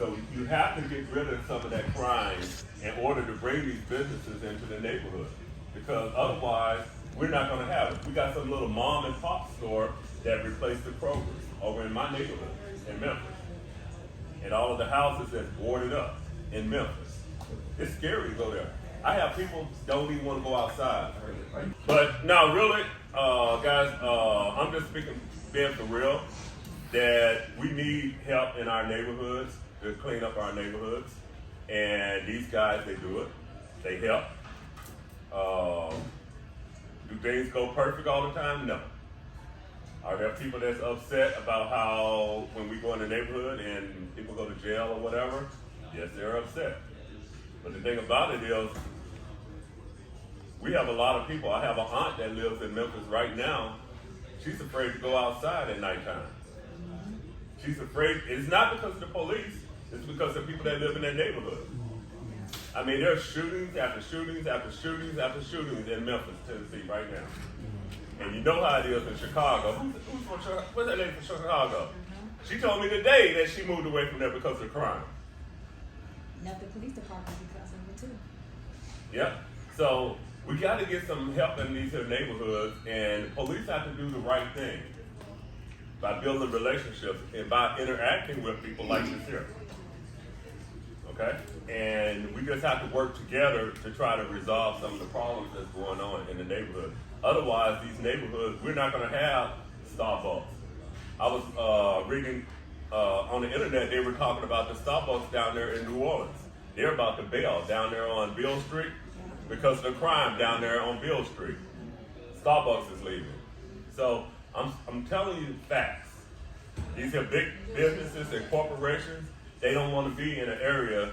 So you have to get rid of some of that crime in order to bring these businesses into the neighborhood. Because otherwise, we're not gonna have it. We got some little mom and pop store that replaced the Kroger's over in my neighborhood in Memphis. And all of the houses that's boarded up in Memphis. It's scary to go there. I have people don't even want to go outside. But no, really, guys, I'm just being for real, that we need help in our neighborhoods to clean up our neighborhoods. And these guys, they do it. They help. Do things go perfect all the time? No. Are there people that's upset about how when we go in the neighborhood and people go to jail or whatever? Yes, they're upset. But the thing about it is, we have a lot of people. I have an aunt that lives in Memphis right now. She's afraid to go outside at nighttime. She's afraid. It's not because of the police. It's because of people that live in that neighborhood. I mean, there's shootings after shootings after shootings after shootings in Memphis, Tennessee right now. And you know how it is in Chicago. What's that lady from Chicago? She told me today that she moved away from there because of crime. Left the police department because of it too. Yeah. So we got to get some help in these neighborhoods, and police have to do the right thing by building relationships and by interacting with people like this here. Okay? And we just have to work together to try to resolve some of the problems that's going on in the neighborhood. Otherwise, these neighborhoods, we're not going to have Starbucks. I was reading on the internet, they were talking about the Starbucks down there in New Orleans. They're about to bail down there on Beale Street because of the crime down there on Beale Street. Starbucks is leaving. So I'm telling you facts. These are big businesses and corporations. They don't want to be in an area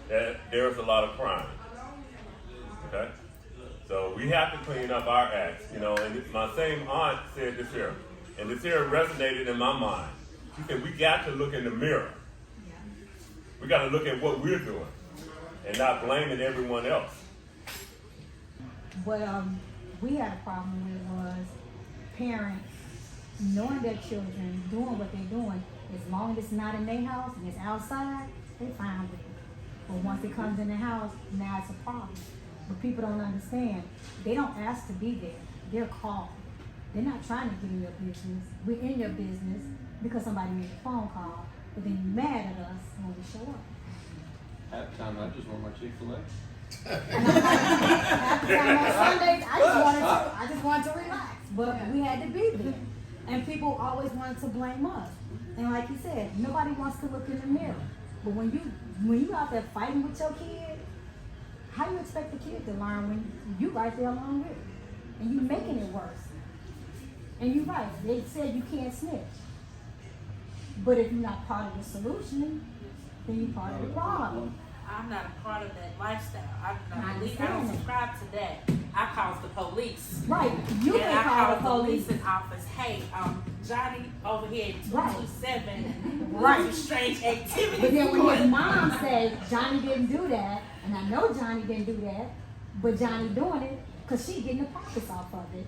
that there's a lot of crime. Okay? So we have to clean up our acts, you know, and my same aunt said this here, and this here resonated in my mind. She said, we got to look in the mirror. We got to look at what we're doing and not blaming everyone else. What we had a problem with was parents knowing their children doing what they're doing. As long as it's not in their house and it's outside, they fine with it. But once it comes in the house, now it's a problem. But people don't understand. They don't ask to be there. They're called. They're not trying to get in your business. We're in your business because somebody made a phone call. But then you're mad at us when we show up. Half the time, I just want my Chick-fil-A. Half the time on Sundays, I just wanted to relax. But we had to be there. And people always wanted to blame us. And like you said, nobody wants to look in the mirror. But when you out there fighting with your kid, how you expect the kid to learn when you right there along with it? And you making it worse. And you're right, they said you can't snitch. But if you're not part of the solution, then you're part of the problem. I'm not a part of that lifestyle. I don't understand. subscribe to that. I call the police. Right, you And can I call the call the police. policing office. Hey, Johnny over here at Right. 227. Right. Some strange activity. But then when his mom said Johnny didn't do that, and I know Johnny didn't do that, but Johnny doing it because she getting the profits off of it.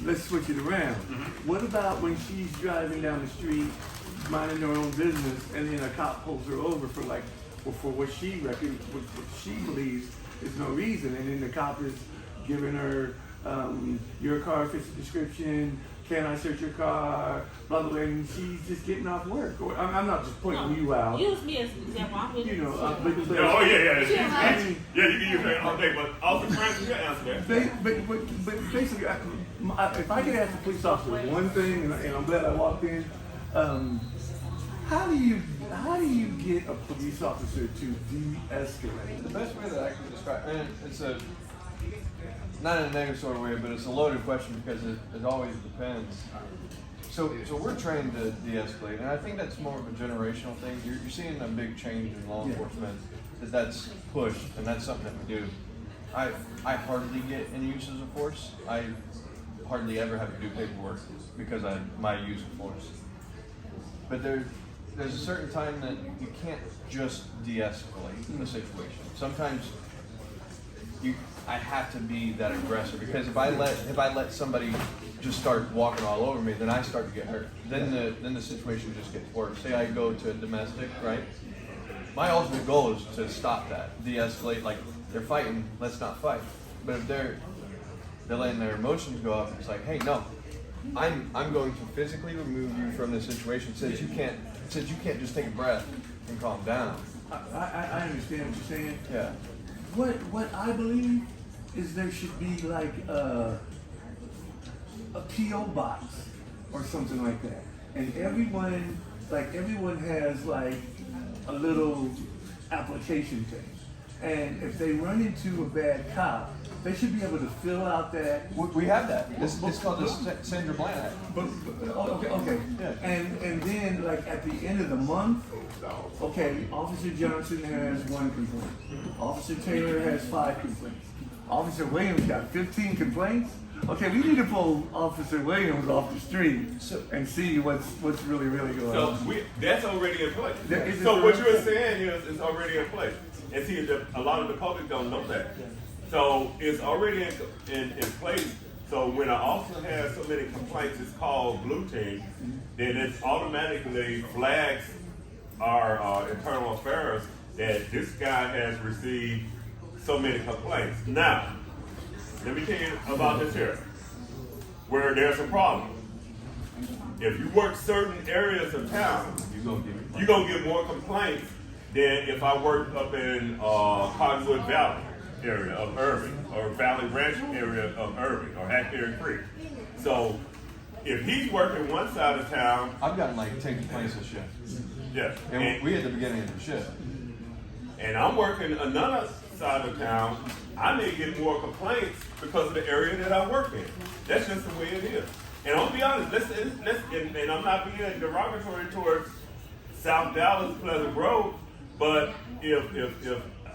Let's switch it around. What about when she's driving down the street, minding her own business, and then a cop pulls her over for what she reckons, what she believes is no reason, and then the cop is giving her, your car fits the description, can I search your car, blah, blah, blah, and she's just getting off work. Or, I'm not just pointing you out. Use me as an example. I'm with You know, Yeah, you can use that all day, but also Francis, you answer that. But basically, if I could ask the police officer one thing, and I'm glad I walked in, how do you get a police officer to de-escalate? The best way that I can describe, and it's not in a negative sort of way, but it's a loaded question because it always depends. So we're trained to de-escalate, and I think that's more of a generational thing. You're seeing a big change in law enforcement that's pushed, and that's something that we do. I hardly get any uses of force. I hardly ever have to do paperwork because of my use of force. But there's a certain time that you can't just de-escalate the situation. Sometimes I have to be that aggressive because if I let somebody just start walking all over me, then I start to get hurt. Then the situation just gets worse. Say I go to a domestic, right? my ultimate goal is to stop that, de-escalate. Like they're fighting, let's not fight. But if they're letting their emotions go up, it's like, hey, no, I'm going to physically remove you from this situation since you can't just take a breath and calm down. I understand what you're saying. Yeah. What I believe is there should be like a PO box or something like that, and everyone has like a little application thing, and if they run into a bad cop, they should be able to fill out that. We have that. It's called the Sandra Bland Act. Okay. Yeah. And then like at the end of the month, okay, Officer Johnson has 1 complaint. Officer Taylor has 5 complaints. Officer Williams got 15 complaints. Okay, we need to pull Officer Williams off the street and see what's really going So on. that's already in place. There is So a- what you're saying is it's already in place. And see, a lot of the public don't know that. So it's already in place. So when an officer has so many complaints, it's called blue team, then it's automatically flags our internal affairs that this guy has received so many complaints. Now, let me tell you about this here, where there's a problem. If you work certain areas of town, you're gonna get more complaints than if I worked up in Cottonwood Valley area of Irving, or Valley Ranch area of Irving, or Hackberry Creek. So if he's working one side of town, I've gotten like 10 complaints this shift. yeah, And we at the beginning of the shift. and I'm working another side of town, I may get more complaints because of the area that I work in. That's just the way it is. And I'll be honest, and I'm not being derogatory towards South Dallas, Pleasant Grove, but if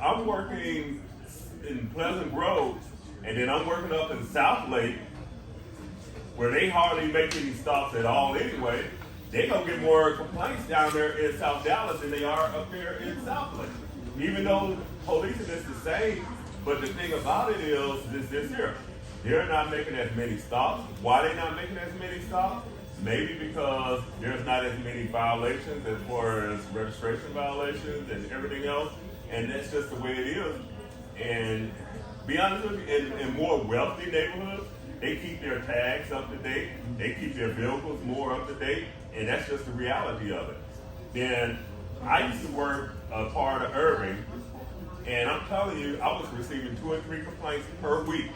I'm working in Pleasant Grove and then I'm working up in South Lake, where they hardly make any stops at all anyway, they gonna get more complaints down there in South Dallas than they are up there in South Lake. Even though policing is the same, but the thing about it is this here. They're not making as many stops. Why they not making as many stops? Maybe because there's not as many violations as far as registration violations and everything else, and that's just the way it is. And be honest with you, in more wealthy neighborhoods, they keep their tags up to date, they keep their vehicles more up to date, and that's just the reality of it. Then I used to work a part of Irving, and I'm telling you, I was receiving 2 or 3 complaints per week.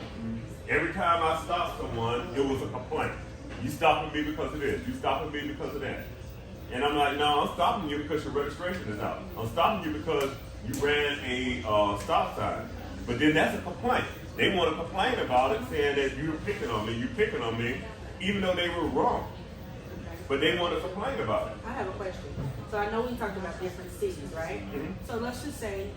Every time I stopped someone, it was a complaint. You stopping me because of this, you stopping me because of that. And I'm like, no, I'm stopping you because your registration is out. I'm stopping you because you ran a stop sign. But then that's a complaint. They want to complain about it, saying that you're picking on me, even though they were wrong. But they want to complain about it. I have a question. So I know we talked about different cities, right? Mhm. So let's just say,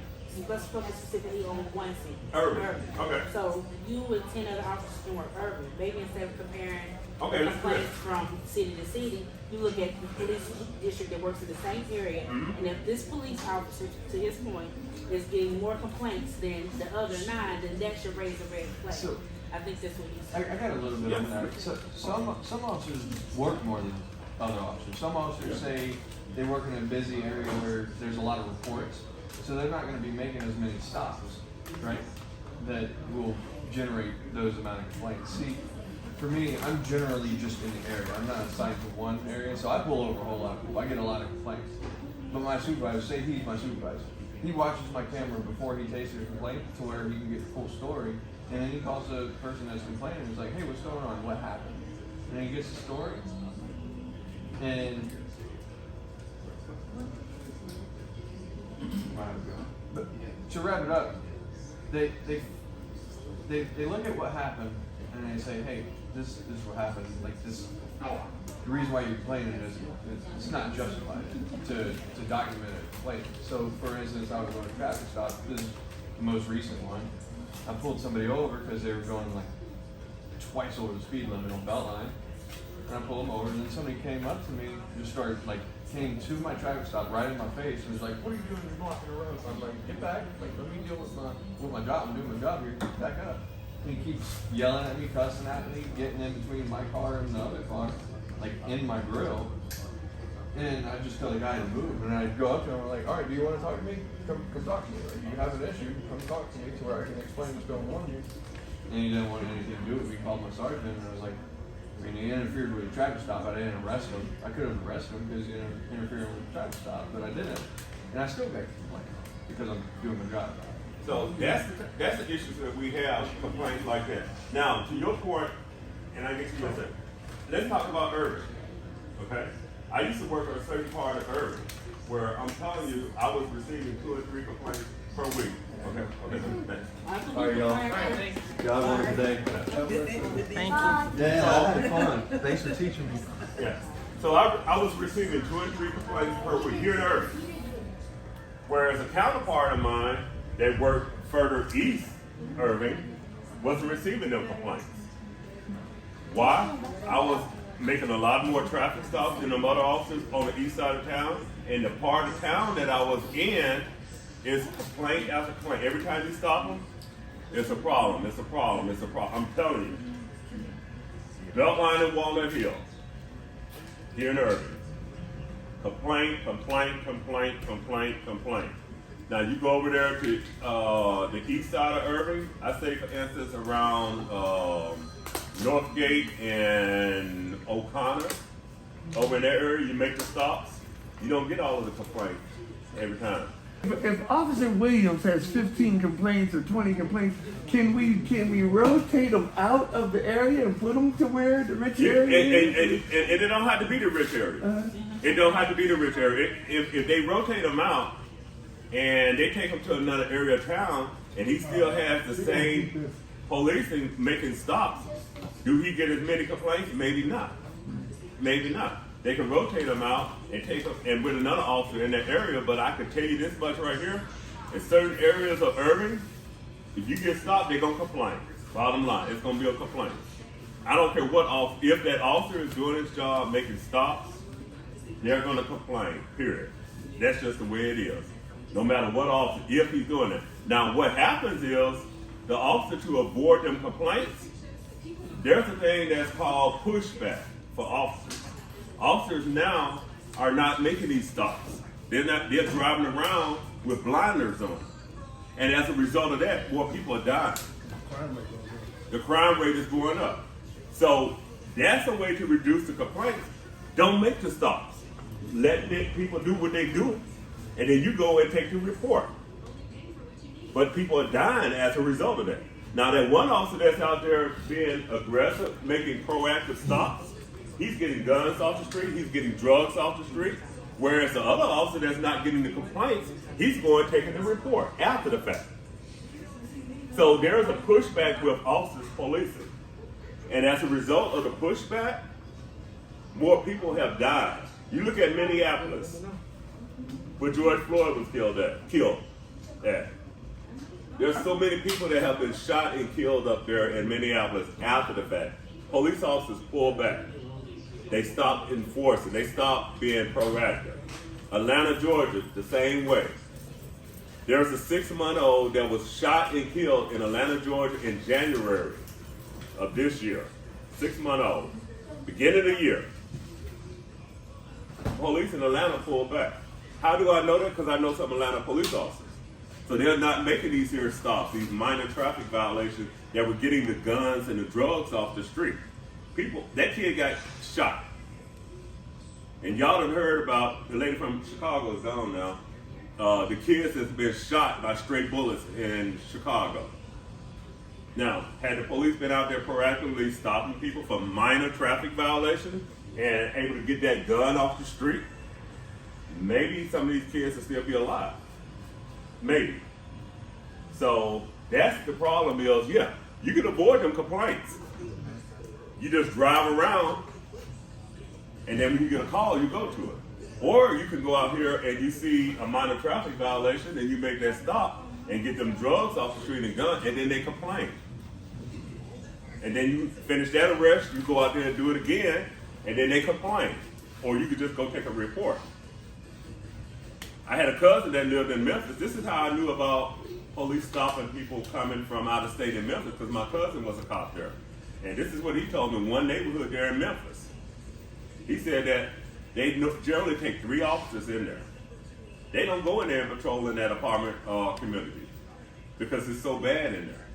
let's focus specifically on one city. Irving. Okay. So you with 10 other officers can work Irving. Maybe instead of comparing Okay, that's complaints from city to city, you look at the police district that works in the same area, Mhm. and if this police officer, to his point, is getting more complaints than the other 9, then that should raise a red flag. So- I think that's what he's I saying. got a little bit on that. So, some officers work more than other officers. Some officers say they work in a busy area where there's a lot of reports, so they're not going to be making as many stops, right? That will generate those amount of complaints. See, for me, I'm generally just in the area. I'm not assigned to one area, so I pull over a whole lot of people. I get a lot of complaints. But my supervisor, say he's my supervisor, he watches my camera before he takes a complaint to where he can get the full story, and then he calls the person that's complaining and is like, hey, what's going on? What happened? And then he gets the story, and but to wrap it up, they look at what happened and they say, hey, this is what happened. Like this, the reason why you're complaining is it's not justified to document a complaint. So, for instance, I was on a traffic stop. This is the most recent one. I pulled somebody over because they were going like twice over the speed limit on Beltline. And I pulled them over, and then somebody came up to me, just started like, came to my traffic stop right in my face, and was like, what are you doing? You're blocking the road. I'm like, get back. Like, let me deal with my job. I'm doing my job here. Back up. And he keeps yelling at me, cussing at me, getting in between my car and the other car, like in my grill. And I just tell the guy to move, and I go up to him and I'm like, all right, do you want to talk to me? Come talk to me. Like, you have an issue, come talk to me to where I can explain what's going on here. And he didn't want anything to do with it. We called my sergeant, and I was like, I mean, he interfered with a traffic stop. I didn't arrest him. I could have arrested him because he interfered with a traffic stop, but I didn't. And I still got complained because I'm doing my job. So that's the issues that we have, complaints like that. Now, to your point, and I get to you in a second, let's talk about Irving, okay? I used to work on a certain part of Irving where I'm telling you, I was receiving 2 or 3 complaints per week. Okay, thanks. All right, y'all. Y'all have a wonderful day. Bye. Yeah, have fun. Thanks for teaching me. Yeah. So I was receiving 2 or 3 complaints per week here in Irving. Whereas a counterpart of mine that worked further east Irving wasn't receiving them complaints. Why? I was making a lot more traffic stops than the other officers on the east side of town. And the part of town that I was in is complaint after complaint. Every time you stop them, it's a problem, it's a problem, it's a problem. I'm telling you. Beltline and Walnut Hill, here in Irving. Complaint, complaint, complaint, complaint, complaint. Now you go over there to the east side of Irving, I say for instance around Northgate and O'Connor, over in that area, you make the stops, you don't get all of the complaints every time. If Officer Williams has 15 complaints or 20 complaints, can we rotate them out of the area and put them to where the rich area is? And it don't have to be the rich area. It don't have to be the rich area. If they rotate them out and they take him to another area of town and he still has the same policing making stops, do he get as many complaints? Maybe not. Maybe not. They can rotate them out and take them and with another officer in that area, but I can tell you this much right here. In certain areas of Irving, if you get stopped, they're gonna complain. Bottom line, it's gonna be a complaint. I don't care what officer, if that officer is doing his job making stops, they're gonna complain, period. That's just the way it is. No matter what officer, if he's doing it. Now what happens is, the officer to avoid them complaints, there's a thing that's called pushback for officers. Officers now are not making these stops. They're driving around with blinders on. And as a result of that, more people are dying. The crime rate is going up. So that's a way to reduce the complaints. Don't make the stops. Let people do what they do. And then you go and take the report. But people are dying as a result of that. Now that one officer that's out there being aggressive, making proactive stops, he's getting guns off the street, he's getting drugs off the street. Whereas the other officer that's not getting the complaints, he's going taking the report after the fact. So there's a pushback with officers policing. And as a result of the pushback, more people have died. You look at Minneapolis, where George Floyd was killed at. There's so many people that have been shot and killed up there in Minneapolis after the fact. Police officers pulled back. They stopped enforcing. They stopped being proactive. Atlanta, Georgia, the same way. There's a 6-month-old that was shot and killed in Atlanta, Georgia in January of this year. 6-month-old. Beginning of the year. Police in Atlanta pulled back. How do I know that? Because I know some Atlanta police officers. So they're not making these here stops, these minor traffic violations that were getting the guns and the drugs off the street. That kid got shot. And y'all done heard about, the lady from Chicago is gone now, the kids that's been shot by stray bullets in Chicago. Now, had the police been out there proactively stopping people for minor traffic violations and able to get that gun off the street, maybe some of these kids will still be alive. Maybe. So that's the problem is, yeah, you can avoid them complaints. You just drive around and then when you get a call, you go to it. Or you can go out here and you see a minor traffic violation and you make that stop and get them drugs off the street and guns and then they complain. And then you finish that arrest, you go out there and do it again and then they complain. Or you could just go take a report. I had a cousin that lived in Memphis. This is how I knew about police stopping people coming from out of state in Memphis, because my cousin was a cop there. And this is what he told me in one neighborhood there in Memphis. He said that They generally take 3 officers in there. They don't go in there and patrol in that apartment community because it's so bad in there.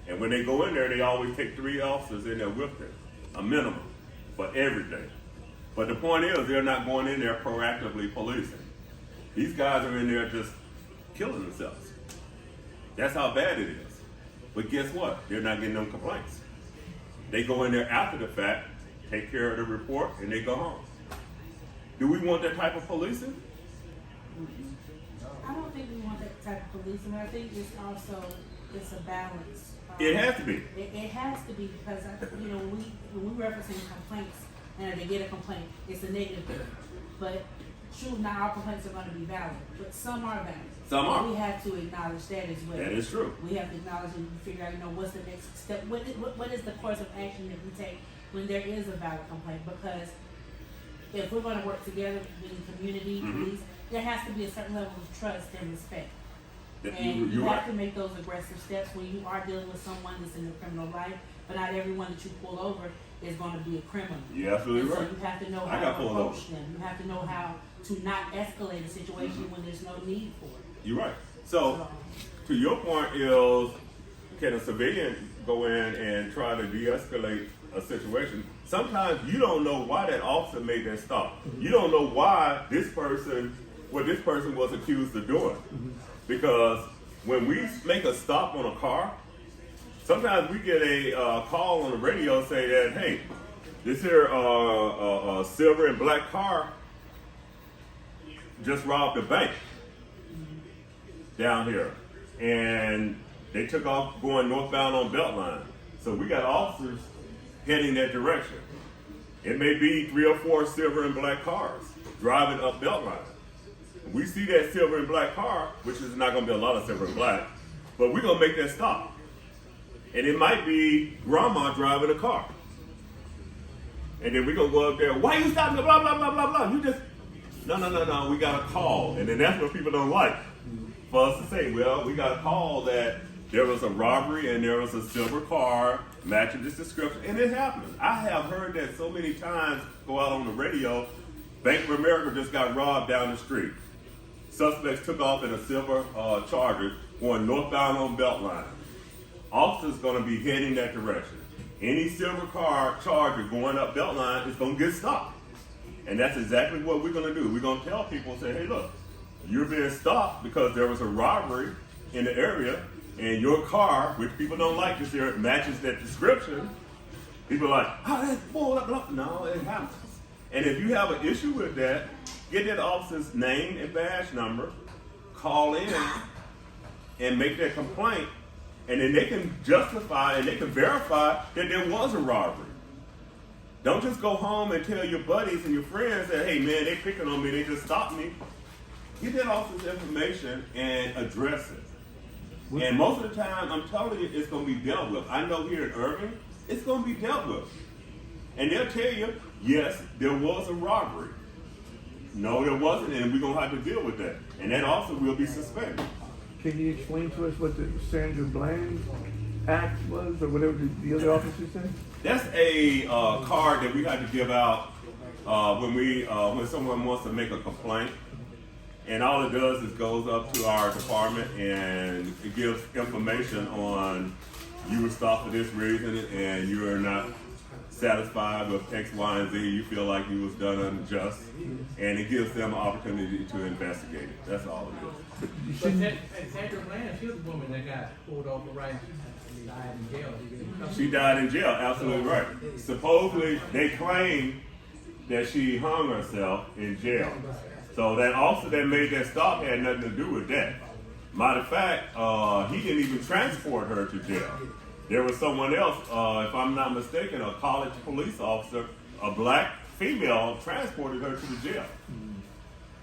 And when they go in there, they always take 3 officers in there with them, a minimum, for everything. But the point is, they're not going in there proactively policing. These guys are in there just killing themselves. That's how bad it is. But guess what? They're not getting no complaints. They go in there after the fact, take care of the report, and they go home. Do we want that type of policing? I don't think we want that type of policing. I think it's a balance. It has to be. It has to be because when we referencing complaints and they get a complaint, it's a negative thing. But true, not all complaints are going to be valid, but some are valid. Some are. We have to acknowledge that as well. That is true. We have to acknowledge and figure out, what's the next step. What is the course of action that we take when there is a valid complaint? Because if we're going to work together in the community, police, there has to be a certain level of trust and respect. And you have to make those aggressive steps when you are dealing with someone that's in the criminal life. But not everyone that you pull over is going to be a criminal. You're absolutely right. So you have to know how to approach them. You have to know how to not escalate a situation when there's no need for it. You're right. So, to your point is, can a civilian go in and try to de-escalate a situation? Sometimes you don't know why that officer made that stop. You don't know why what this person was accused of doing. Because when we make a stop on a car, sometimes we get a call on the radio say that, hey, this here a silver and black car just robbed a bank down here. And they took off going northbound on Beltline. So we got officers heading that direction. It may be 3 or 4 silver and black cars driving up Beltline. We see that silver and black car, which is not going to be a lot of silver and black, but we're going to make that stop. And it might be grandma driving a car. And then we're going to go up there, why you stopping? Blah, blah, blah, blah, blah. You just, no, we got a call. And then that's what people don't like. For us to say, well, we got a call that there was a robbery and there was a silver car matching this description. And it happens. I have heard that so many times go out on the radio, Bank of America just got robbed down the street. Suspects took off in a silver Charger going northbound on Beltline. Officers going to be heading that direction. Any silver car Charger going up Beltline is going to get stopped. And that's exactly what we're going to do. We're going to tell people, say, hey, look, you're being stopped because there was a robbery in the area and your car, which people don't like this here, matches that description. People are like, oh, that's bull. No, it happens. And if you have an issue with that, get that officer's name and badge number, call in, and make that complaint, and then they can justify and they can verify that there was a robbery. Don't just go home and tell your buddies and your friends that, hey man, they picking on me, they just stopped me. Get that officer's information and address it. And most of the time, I'm telling you, it's going to be dealt with. I know here in Irving, it's going to be dealt with. And they'll tell you, yes, there was a robbery. No, there wasn't, and we're going to have to deal with that. And that officer will be suspended. Can you explain to us what the Sandra Bland Act was, or whatever the other officer said? That's a card that we had to give out when someone wants to make a complaint. And all it does is goes up to our department and it gives information on you were stopped for this reason and you are not satisfied with X, Y, and Z. You feel like you was done unjust. And it gives them an opportunity to investigate it. That's all it is. But Sandra Bland, she was the woman that got pulled over, right? She died in jail. She died in jail, absolutely right. Supposedly, they claim that she hung herself in jail. So that officer that made that stop had nothing to do with that. Matter of fact, he didn't even transport her to jail. There was someone else, if I'm not mistaken, a college police officer, a black female, transported her to the jail.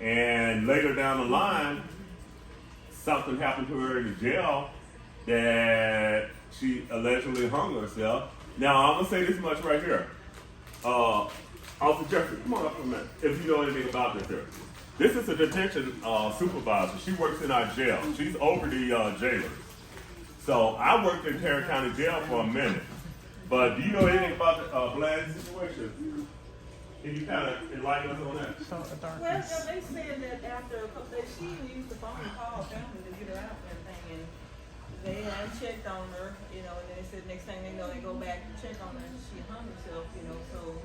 And later down the line, something happened to her in the jail that she allegedly hung herself. Now, I'm going to say this much right here. Officer Jeffrey, come on up for a minute, if you know anything about this here. This is a detention supervisor. She works in our jail. She's over the jailers. So I worked in Tarrant County Jail for a minute. But do you know anything about the Bland situation? Can you kind of enlighten us on that? Well, yeah, they said that after a couple days, she even used the phone to call family to get her out and everything, and they had checked on her, you know, and then they said next thing they know, they go back and check on her, and she hung herself, you know, so,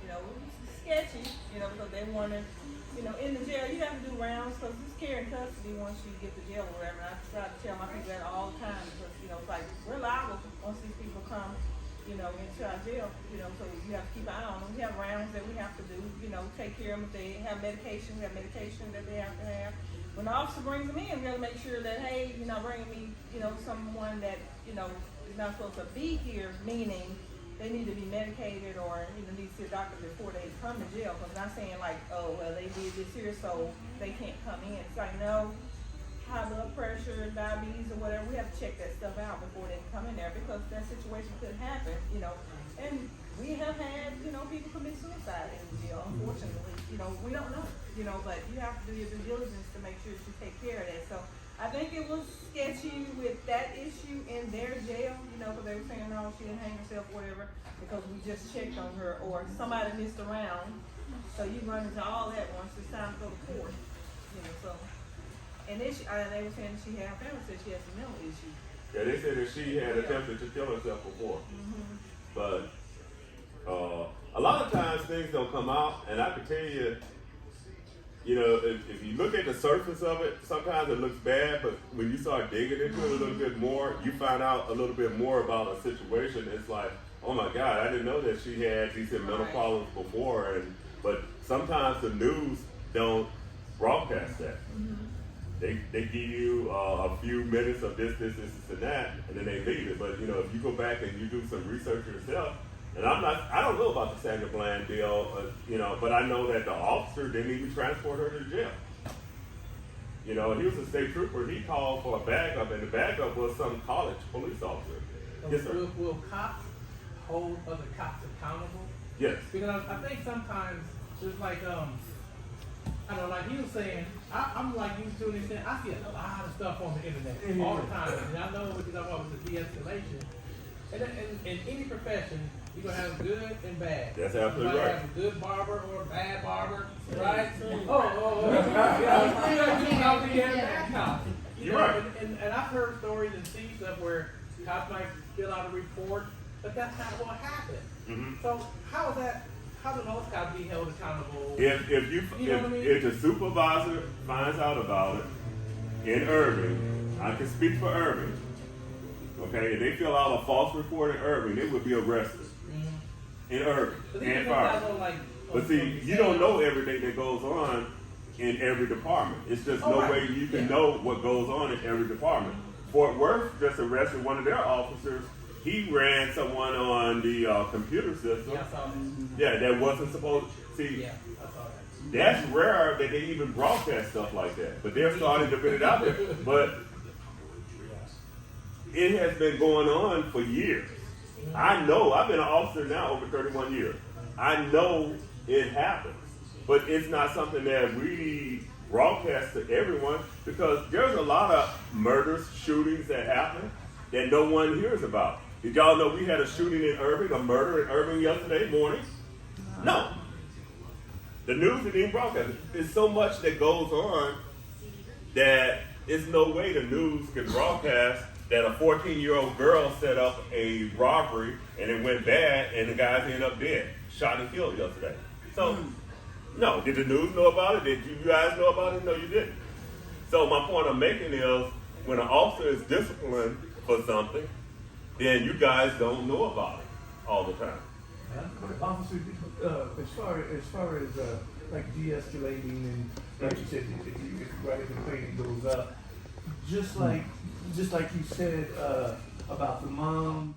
you know, it was sketchy, you know, because they wanted, you know, in the jail, you have to do rounds, because it's care and custody once you get to jail or whatever, and I try to tell my people that all the time, because, you know, it's like, we're liable once these people come, you know, into our jail, you know, so you have to keep an eye on them. We have rounds that we have to do, you know, take care of them. If they have medication, we have medication that they have to have. When the officer brings them in, we have to make sure that, hey, you're not bringing me, you know, someone that, you know, is not supposed to be here, meaning they need to be medicated or, you know, need to see a doctor before they come to jail. Because I'm not saying like, oh, well, they did this here, so they can't come in. It's like, no. High blood pressure, diabetes, or whatever, we have to check that stuff out before they come in there because that situation could happen, you know. And we have had, you know, people commit suicide in the jail, unfortunately. You know, we don't know, you know, but you have to do your due diligence to make sure you take care of that. So I think it was sketchy with that issue in their jail, you know, because they were saying, no, she didn't hang herself, whatever, because we just checked on her or somebody missed around. So you run into all that once it's time to go to court, you know, so. And they were saying she had, family said she had some mental issues. Yeah, they said that she had attempted to kill herself before. But a lot of times things don't come out, and I can tell you, you know, if you look at the surface of it, sometimes it looks bad, but when you start digging into it a little bit more, you find out a little bit more about a situation. It's like, oh my God, I didn't know that she had these mental problems before, but sometimes the news don't broadcast that. They give you a few minutes of this, and that, and then they leave it. But you know, if you go back and you do some research yourself, and I don't know about the Sandra Bland deal, you know, but I know that the officer didn't even transport her to jail. You know, he was a state trooper. He called for a backup, and the backup was some college police officer. Yes, sir. Will cops hold other cops accountable? Yes. Because I think sometimes there's like I don't know, like he was saying, I'm like used to an extent. I see a lot of stuff on the internet all the time, and I know what you're talking about with the de-escalation. And in any profession, you're gonna have good and bad. That's absolutely right. You might have a good barber or a bad barber, right? You're right. And I've heard stories and seen stuff where cops might fill out a report, but that's not what happened. So how is that? How do those cops be held accountable? If the supervisor finds out about it in Irving, I can speak for Irving. Okay, if they fill out a false report in Irving, they would be arrested in Irving and fired. But see, you don't know everything that goes on in every department. It's just no way you can know what goes on in every department. Fort Worth just arrested one of their officers. He ran someone on the computer system. Yeah, that wasn't supposed to. See, that's rare that they even broadcast stuff like that. But they're starting to put it out there. But it has been going on for years. I know, I've been an officer now over 31 years. I know it happens. But it's not something that we broadcast to everyone because there's a lot of murders, shootings that happen that no one hears about. Did y'all know we had a shooting in Irving, a murder in Irving yesterday morning? No. The news didn't even broadcast it. There's so much that goes on that there's no way the news can broadcast that a 14-year-old girl set up a robbery and it went bad and the guys ended up dead, shot and killed yesterday. So, no. Did the news know about it? Did you guys know about it? No, you didn't. So my point I'm making is when an officer is disciplined for something, then you guys don't know about it all the time. Officer, as far as like de-escalating and like you said, if you write a complaint, it goes up. Just like you said about the mom